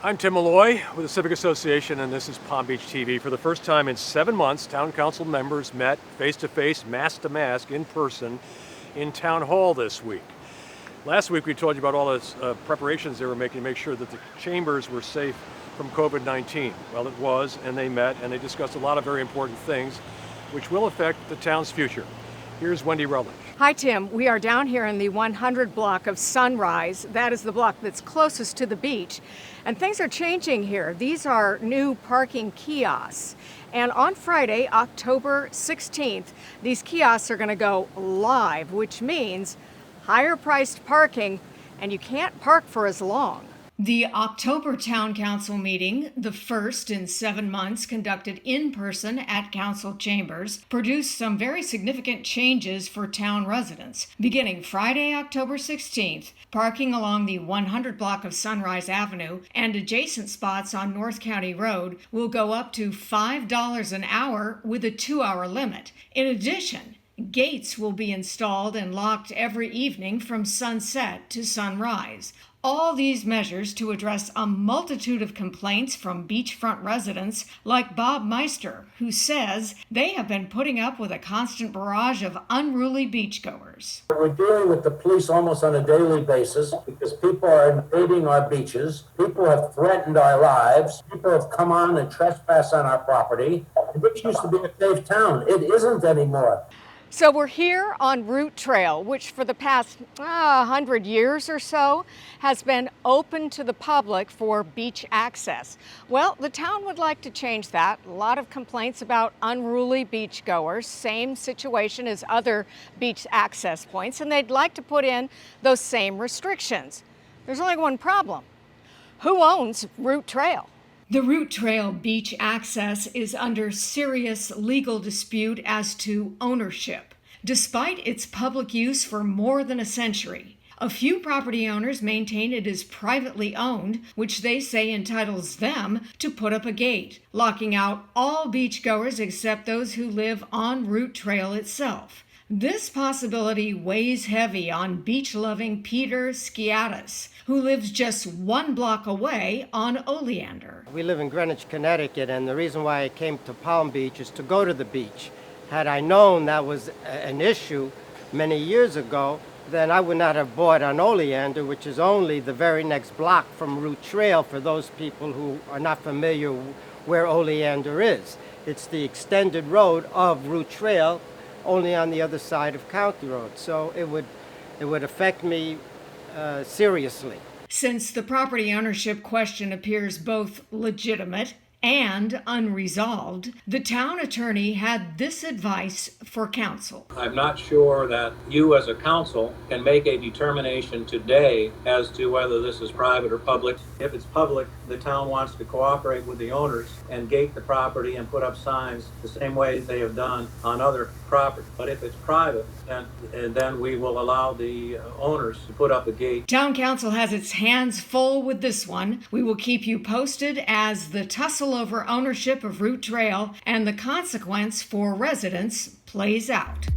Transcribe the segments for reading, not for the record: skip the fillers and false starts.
I'm Tim Malloy with the Civic Association, and this is Palm Beach TV. For the first time in 7 months, Town Council members met face-to-face, mask-to-mask, in person in Town Hall this week. Last week we told you about all the preparations they were making to make sure that the chambers were safe from COVID-19. Well, it was, and they met, and they discussed a lot of very important things which will affect the town's future. Here's Wendy Rutledge. Hi, Tim. We are down here in the 100 block of Sunrise. That is the block that's closest to the beach. And things are changing here. These are new parking kiosks. And on Friday, October 16th, these kiosks are going to go live, which means higher priced parking, and you can't park for as long. The October Town Council meeting, the first in 7 months conducted in person at council chambers, produced some very significant changes for town residents. Beginning Friday, October 16th, parking along the 100 block of Sunrise Avenue and adjacent spots on North County Road will go up to $5 an hour with a 2-hour limit. In addition, gates will be installed and locked every evening from sunset to sunrise. All these measures to address a multitude of complaints from beachfront residents like Bob Meister, who says they have been putting up with a constant barrage of unruly beachgoers. We're dealing with the police almost on a daily basis because people are invading our beaches. People have threatened our lives. People have come on and trespassed on our property. This used to be a safe town. It isn't anymore. So we're here on Route Trail, which for the past 100 years or so has been open to the public for beach access. Well, the town would like to change that. A lot of complaints about unruly beachgoers, same situation as other beach access points, and they'd like to put in those same restrictions. There's only one problem. Who owns Route Trail? The Route Trail beach access is under serious legal dispute as to ownership, despite its public use for more than a century. A few property owners maintain it is privately owned, which they say entitles them to put up a gate, locking out all beachgoers except those who live on Route Trail itself. This possibility weighs heavy on beach-loving Peter Skiatis, who lives just 1 block away on Oleander. We live in Greenwich, Connecticut, and the reason why I came to Palm Beach is to go to the beach. Had I known that was an issue many years ago, then I would not have bought on Oleander, which is only the very next block from Route Trail for those people who are not familiar where Oleander is. It's the extended road of Route Trail, only on the other side of County Road. So it would affect me seriously. Since the property ownership question appears both legitimate and unresolved, the town attorney had this advice for council. I'm not sure that you as a council can make a determination today as to whether this is private or public. If it's public, the town wants to cooperate with the owners and gate the property and put up signs the same way they have done on other property. But if it's private, then we will allow the owners to put up a gate. Town council has its hands full with this one. We will keep you posted as the tussle over ownership of Route Trail and the consequence for residents plays out.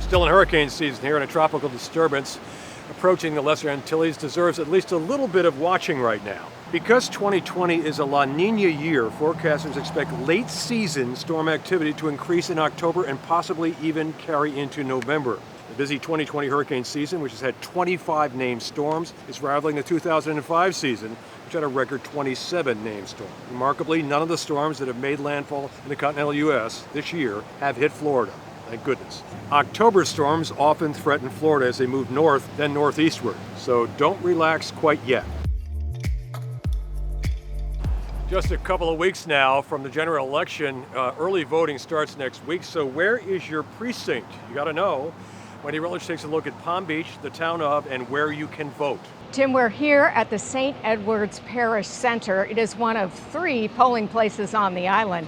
Still in hurricane season here, and a tropical disturbance approaching the Lesser Antilles deserves at least a little bit of watching right now. Because 2020 is a La Nina year, forecasters expect late season storm activity to increase in October and possibly even carry into November. The busy 2020 hurricane season, which has had 25 named storms, is rivaling the 2005 season, which had a record 27 named storms. Remarkably, none of the storms that have made landfall in the continental U.S. this year have hit Florida. Thank goodness. October storms often threaten Florida as they move north, then northeastward. So don't relax quite yet. Just a couple of weeks now from the general election. Early voting starts next week. So where is your precinct? You got to know. Wendy Rutledge takes a look at Palm Beach, the town of, and where you can vote. Tim, we're here at the St. Edward's Parish Center. It is one of 3 polling places on the island.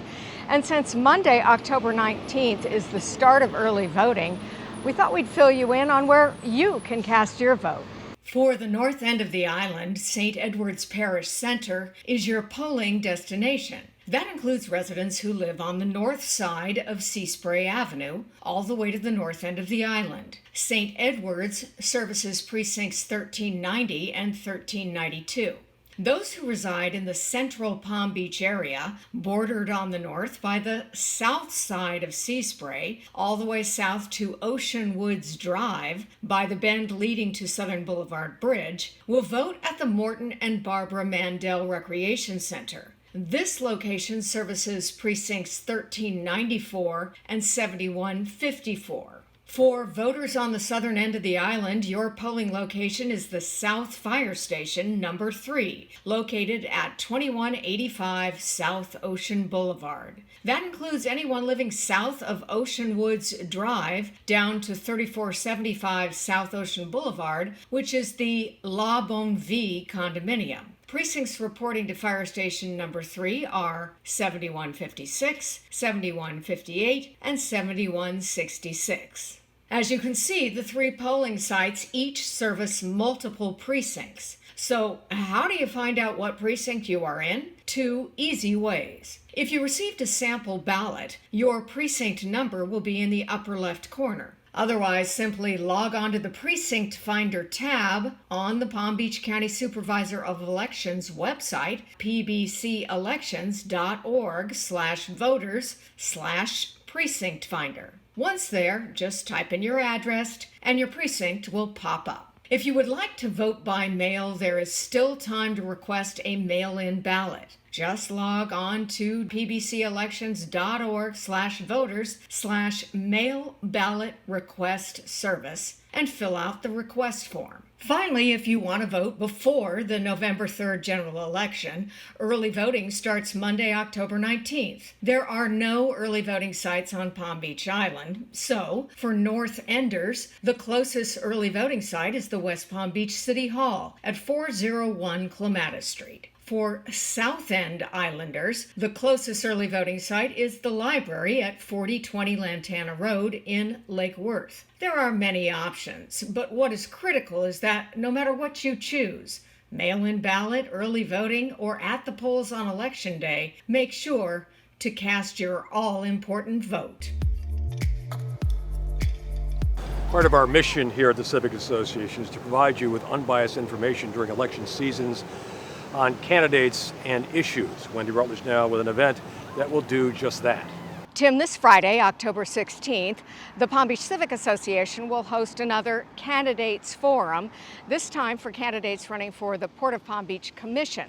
And since Monday, October 19th, is the start of early voting, we thought we'd fill you in on where you can cast your vote. For the north end of the island, St. Edward's Parish Center is your polling destination. That includes residents who live on the north side of Seaspray Avenue, all the way to the north end of the island. St. Edward's services precincts 1390 and 1392. Those who reside in the central Palm Beach area, bordered on the north by the south side of Seaspray, all the way south to Ocean Woods Drive, by the bend leading to Southern Boulevard Bridge, will vote at the Morton and Barbara Mandel Recreation Center. This location services precincts 1394 and 7154. For voters on the southern end of the island, your polling location is the South Fire Station number 3, located at 2185 South Ocean Boulevard. That includes anyone living south of Ocean Woods Drive down to 3475 South Ocean Boulevard, which is the La Bonne Vie condominium. Precincts reporting to Fire Station number 3 are 7156, 7158, and 7166. As you can see, the 3 polling sites each service multiple precincts. So how do you find out what precinct you are in? 2 easy ways. If you received a sample ballot, your precinct number will be in the upper left corner. Otherwise, simply log on to the Precinct Finder tab on the Palm Beach County Supervisor of Elections website, pbcelections.org/voters/precinct finder. Once there, just type in your address and your precinct will pop up. If you would like to vote by mail, there is still time to request a mail-in ballot. Just log on to pbcelections.org/voters/mail ballot request service and fill out the request form. Finally, if you want to vote before the November 3rd general election, early voting starts Monday, October 19th. There are no early voting sites on Palm Beach Island, so for North Enders, the closest early voting site is the West Palm Beach City Hall at 401 Clematis Street. For South End Islanders, the closest early voting site is the library at 4020 Lantana Road in Lake Worth. There are many options, but what is critical is that no matter what you choose, mail-in ballot, early voting, or at the polls on Election Day, make sure to cast your all-important vote. Part of our mission here at the Civic Association is to provide you with unbiased information during election seasons on candidates and issues. Wendy Rutledge now with an event that will do just that. Tim, this Friday, October 16th, the Palm Beach Civic Association will host another candidates forum, this time for candidates running for the Port of Palm Beach Commission.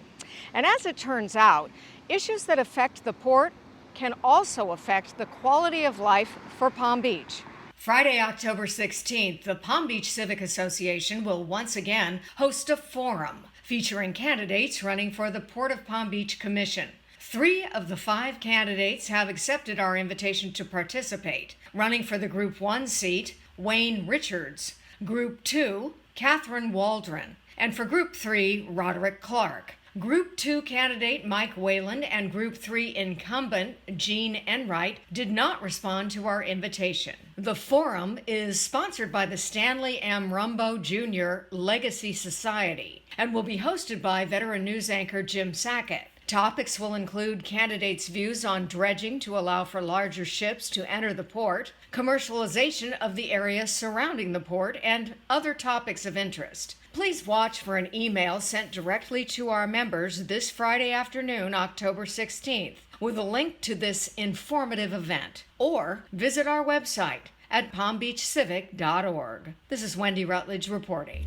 And as it turns out, issues that affect the port can also affect the quality of life for Palm Beach. Friday, October 16th, the Palm Beach Civic Association will once again host a forum featuring candidates running for the Port of Palm Beach Commission. 3 of the 5 candidates have accepted our invitation to participate. Running for the Group 1 seat, Wayne Richards. Group 2, Catherine Waldron. And for Group 3, Roderick Clark. Group 2 candidate Mike Wayland and Group 3 incumbent Jean Enright did not respond to our invitation. The forum is sponsored by the Stanley M. Rumbo Jr. Legacy Society and will be hosted by veteran news anchor Jim Sackett. Topics will include candidates' views on dredging to allow for larger ships to enter the port, commercialization of the area surrounding the port, and other topics of interest. Please watch for an email sent directly to our members this Friday afternoon, October 16th, with a link to this informative event, or visit our website at palmbeachcivic.org. This is Wendy Rutledge reporting.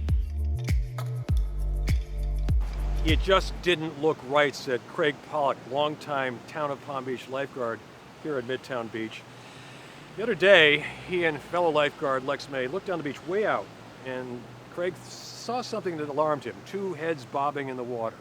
It just didn't look right, said Craig Pollock, longtime Town of Palm Beach lifeguard here at Midtown Beach. The other day, he and fellow lifeguard Lex May looked down the beach way out, and Craig saw something that alarmed him, 2 heads bobbing in the water.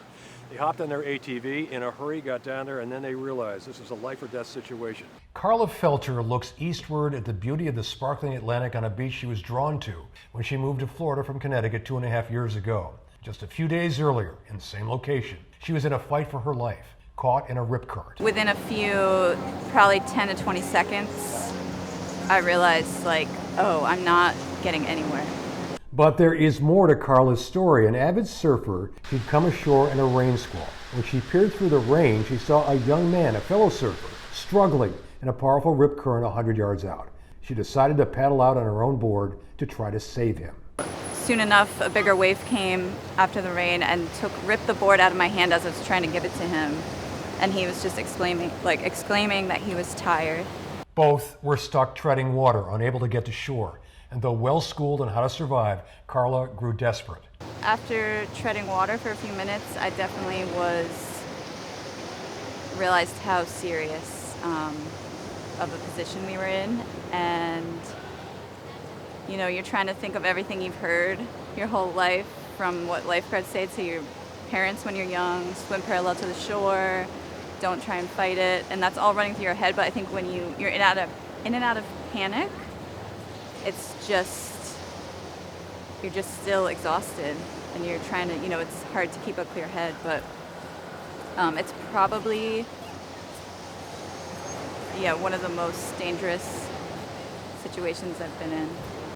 They hopped on their ATV in a hurry, got down there, and then they realized this was a life or death situation. Carla Felter looks eastward at the beauty of the sparkling Atlantic on a beach she was drawn to when she moved to Florida from Connecticut 2.5 years ago. Just a few days earlier, in the same location, she was in a fight for her life, caught in a rip current. Within a few, probably 10 to 20 seconds, I realized, oh, I'm not getting anywhere. But there is more to Carla's story. An avid surfer, she'd come ashore in a rain squall. When she peered through the rain, she saw a young man, a fellow surfer, struggling in a powerful rip current 100 yards out. She decided to paddle out on her own board to try to save him. Soon enough, a bigger wave came after the rain and ripped the board out of my hand as I was trying to give it to him. And he was just exclaiming that he was tired. Both were stuck treading water, unable to get to shore. And though well-schooled on how to survive, Carla grew desperate. After treading water for a few minutes, I definitely realized how serious of a position we were in. And, you know, you're trying to think of everything you've heard your whole life, from what lifeguards say to your parents when you're young: swim parallel to the shore, don't try and fight it. And that's all running through your head. But I think when you're in and out of panic, you're just still exhausted, and you're trying to, it's hard to keep a clear head, but it's probably, one of the most dangerous situations I've been in.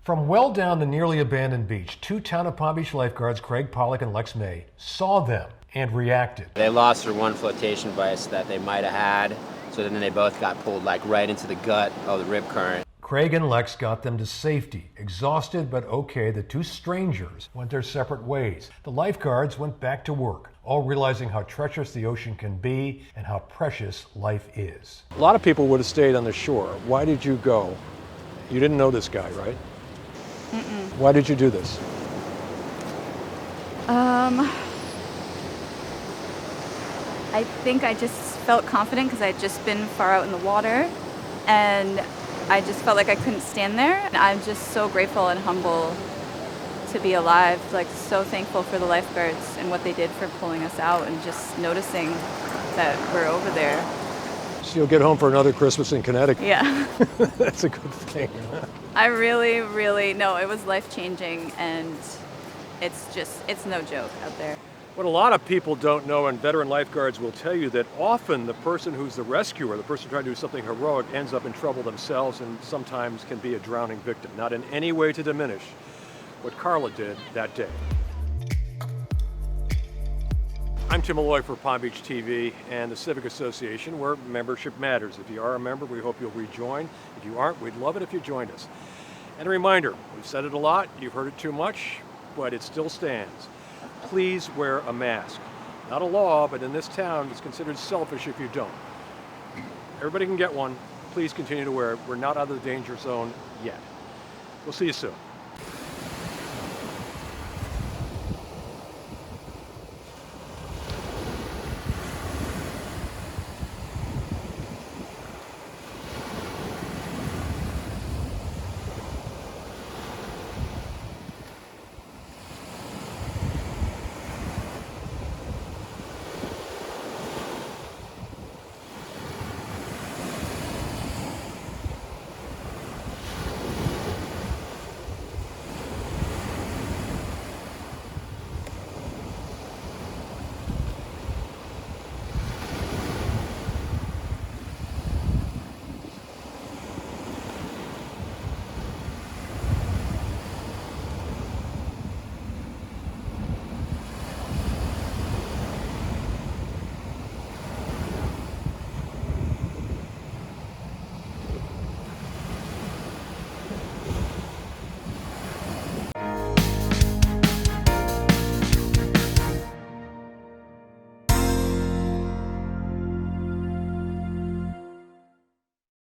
From well down the nearly abandoned beach, two Town of Palm Beach lifeguards, Craig Pollock and Lex May, saw them and reacted. They lost their one flotation device that they might have had, so then they both got pulled right into the gut of the rip current. Craig and Lex got them to safety. Exhausted but okay, the two strangers went their separate ways. The lifeguards went back to work, all realizing how treacherous the ocean can be and how precious life is. A lot of people would have stayed on the shore. Why did you go? You didn't know this guy, right? Mm-mm. Why did you do this? I think I just felt confident because I had just been far out in the water, and I just felt like I couldn't stand there. And I'm just so grateful and humble to be alive, so thankful for the lifeguards and what they did for pulling us out and just noticing that we're over there. So you'll get home for another Christmas in Connecticut. Yeah. That's a good thing. I really, no, it was life-changing, and it's no joke out there. What a lot of people don't know, and veteran lifeguards will tell you, that often the person who's the rescuer, the person trying to do something heroic, ends up in trouble themselves and sometimes can be a drowning victim. Not in any way to diminish what Carla did that day. I'm Tim Malloy for Palm Beach TV and the Civic Association, where membership matters. If you are a member, we hope you'll rejoin. If you aren't, we'd love it if you joined us. And a reminder, we've said it a lot, you've heard it too much, but it still stands. Please wear a mask. Not a law, but in this town, it's considered selfish if you don't. Everybody can get one. Please continue to wear it. We're not out of the danger zone yet. We'll see you soon.